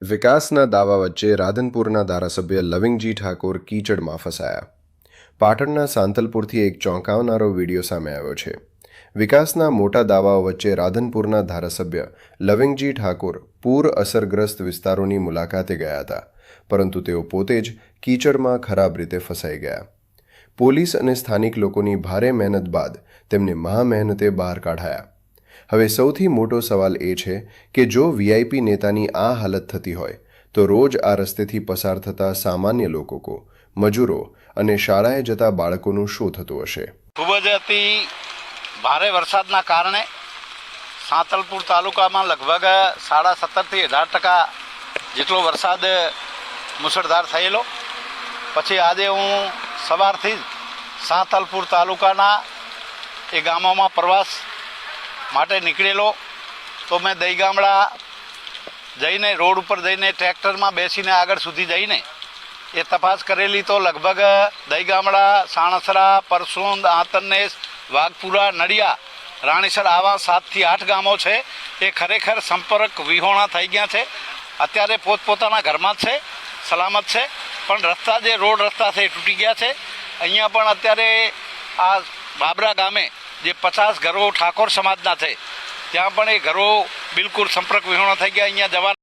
વિકાસના દાવા વચ્ચે રાધનપુરના ધારાસભ્ય લવિંગજી ઠાકોર કીચડમાં ફસાયા. પાટણના સાંતલપુરથી એક ચોંકાવનારો વિડીયો સામે આવ્યો છે. વિકાસના મોટા દાવાઓ વચ્ચે રાધનપુરના ધારાસભ્ય લવિંગજી ઠાકોર પૂર અસરગ્રસ્ત વિસ્તારોની મુલાકાતે ગયા હતા, પરંતુ તેઓ પોતે જ કીચડમાં ખરાબ રીતે ફસાઈ ગયા. પોલીસ અને સ્થાનિક લોકોની ભારે મહેનત બાદ તેમને મહામહેનતે બહાર કાઢાયા. હવે સૌથી મોટો સવાલ એ છે કે જો વીઆઈપી નેતાની આ હાલત થતી હોય તો રોજ આ રસ્તેથી પસાર થતા સામાન્ય લોકો, મજૂરો અને શાળાએ જતા બાળકોનું શું થતું હશે? ખૂબ જ અતિ ભારે વરસાદના કારણે સાંતલપુર તાલુકામાં લગભગ 17.5 થી 18% જેટલો વરસાદ મુશળધાર થયેલો. પછી આજે હું સવારથી જ સાંતલપુર તાલુકાના એ ગામોમાં પ્રવાસ માટે નીકળેલો. તો મેં દહીગામડા જઈને રોડ ઉપર જઈને ટ્રેક્ટરમાં બેસીને આગળ સુધી જઈને એ તપાસ કરેલી. તો લગભગ દહીગામડા, સાણસરા, પરસુંદ, આંતરનેસ, વાઘપુરા, નડિયા, રાણીસર આવા 7 થી 8 ગામો છે એ ખરેખર સંપર્ક વિહોણા થઈ ગયા છે. અત્યારે પોતપોતાના ઘરમાં જ છે, સલામત છે, પણ રસ્તા જે રોડ રસ્તા છે એ તૂટી ગયા છે. અહીંયા પણ અત્યારે આ બાબરા ગામે જે 50 ઘરો ઠાકોર સમાજના છે ત્યાં પણ એ ઘરો બિલકુલ સંપર્ક વિહોણા થઈ ગયા. અહીંયા જવા